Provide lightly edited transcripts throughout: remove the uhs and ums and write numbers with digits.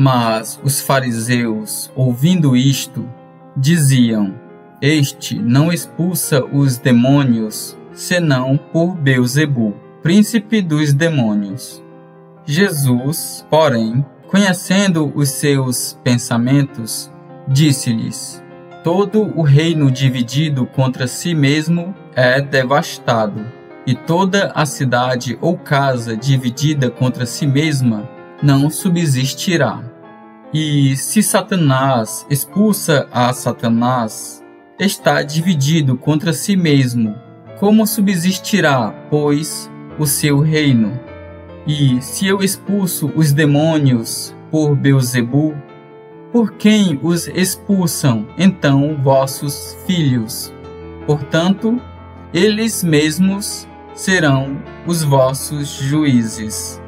Mas os fariseus, ouvindo isto, diziam: Este não expulsa os demônios, senão por Beelzebu, príncipe dos demônios. Jesus, porém, conhecendo os seus pensamentos, disse-lhes: Todo o reino dividido contra si mesmo é devastado, e toda a cidade ou casa dividida contra si mesma não subsistirá. E se Satanás expulsa a Satanás, está dividido contra si mesmo. Como subsistirá, pois, o seu reino? E se eu expulso os demônios por Beelzebu, por quem os expulsam, então, vossos filhos? Portanto, eles mesmos serão os vossos juízes.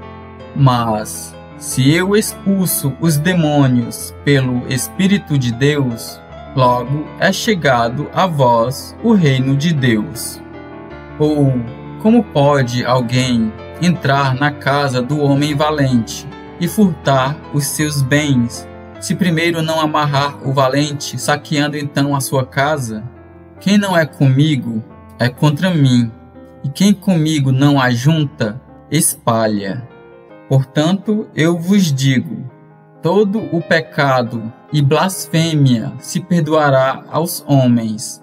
Mas, se eu expulso os demônios pelo Espírito de Deus, logo é chegado a vós o reino de Deus. Ou, como pode alguém entrar na casa do homem valente e furtar os seus bens, se primeiro não amarrar o valente, saqueando então a sua casa? Quem não é comigo, é contra mim, e quem comigo não ajunta, espalha. Portanto, eu vos digo, todo o pecado e blasfêmia se perdoará aos homens,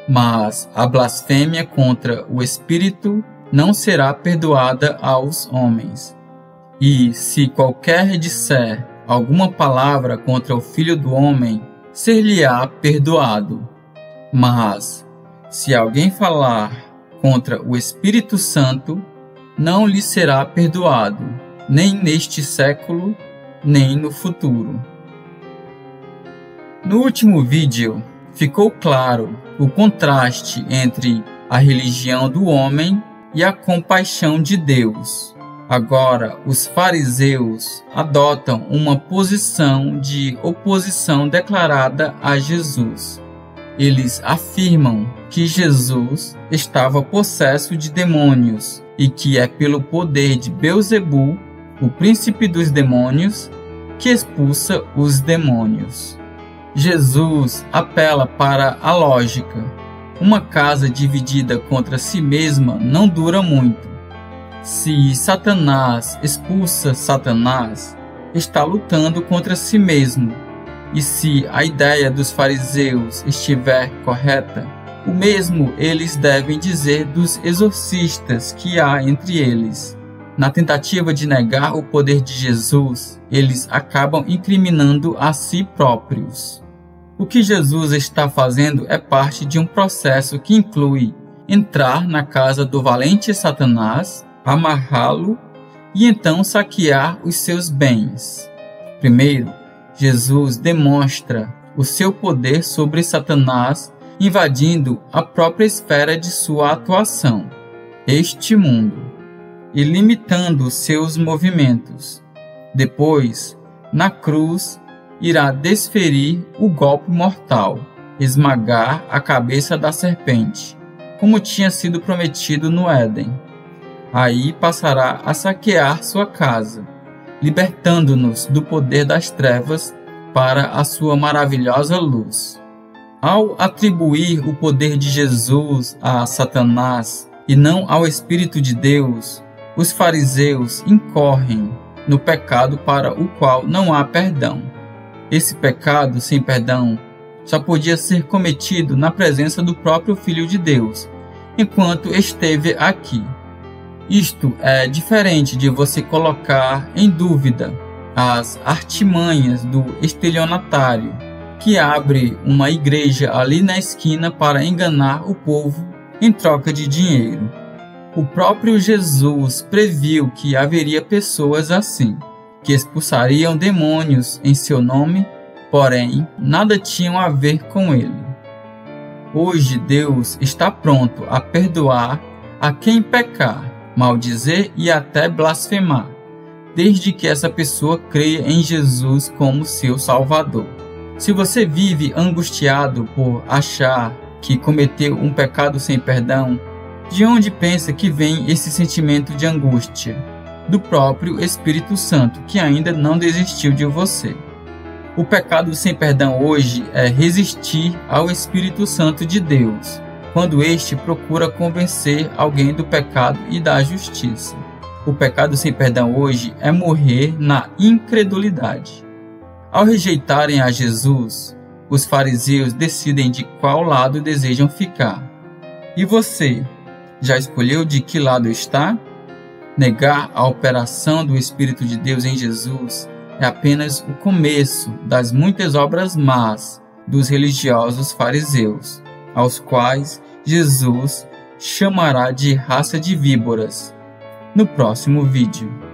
mas a blasfêmia contra o Espírito não será perdoada aos homens. E se qualquer disser alguma palavra contra o Filho do Homem, ser-lhe-á perdoado. Mas, se alguém falar contra o Espírito Santo, não lhe será perdoado, nem neste século, nem no futuro. No último vídeo, ficou claro o contraste entre a religião do homem e a compaixão de Deus. Agora, os fariseus adotam uma posição de oposição declarada a Jesus. Eles afirmam que Jesus estava possesso de demônios e que é pelo poder de Beelzebu, o príncipe dos demônios, que expulsa os demônios. Jesus apela para a lógica. Uma casa dividida contra si mesma não dura muito. Se Satanás expulsa Satanás, está lutando contra si mesmo. E se a ideia dos fariseus estiver correta, o mesmo eles devem dizer dos exorcistas que há entre eles. Na tentativa de negar o poder de Jesus, eles acabam incriminando a si próprios. O que Jesus está fazendo é parte de um processo que inclui entrar na casa do valente Satanás, amarrá-lo e então saquear os seus bens. Primeiro, Jesus demonstra o seu poder sobre Satanás, invadindo a própria esfera de sua atuação, este mundo, e limitando seus movimentos. Depois, na cruz, irá desferir o golpe mortal, esmagar a cabeça da serpente, como tinha sido prometido no Éden. Aí passará a saquear sua casa, libertando-nos do poder das trevas para a sua maravilhosa luz. Ao atribuir o poder de Jesus a Satanás e não ao Espírito de Deus, os fariseus incorrem no pecado para o qual não há perdão. Esse pecado sem perdão só podia ser cometido na presença do próprio Filho de Deus, enquanto esteve aqui. Isto é diferente de você colocar em dúvida as artimanhas do estelionatário, que abre uma igreja ali na esquina para enganar o povo em troca de dinheiro. O próprio Jesus previu que haveria pessoas assim, que expulsariam demônios em seu nome, porém nada tinham a ver com ele. Hoje Deus está pronto a perdoar a quem pecar, maldizer e até blasfemar, desde que essa pessoa creia em Jesus como seu Salvador. Se você vive angustiado por achar que cometeu um pecado sem perdão, de onde pensa que vem esse sentimento de angústia? do próprio Espírito Santo, que ainda não desistiu de você. O pecado sem perdão hoje é resistir ao Espírito Santo de Deus, quando este procura convencer alguém do pecado e da justiça. O pecado sem perdão hoje é morrer na incredulidade. Ao rejeitarem a Jesus, os fariseus decidem de qual lado desejam ficar. E você, já escolheu de que lado está? Negar a operação do Espírito de Deus em Jesus é apenas o começo das muitas obras más dos religiosos fariseus, aos quais Jesus chamará de raça de víboras no próximo vídeo.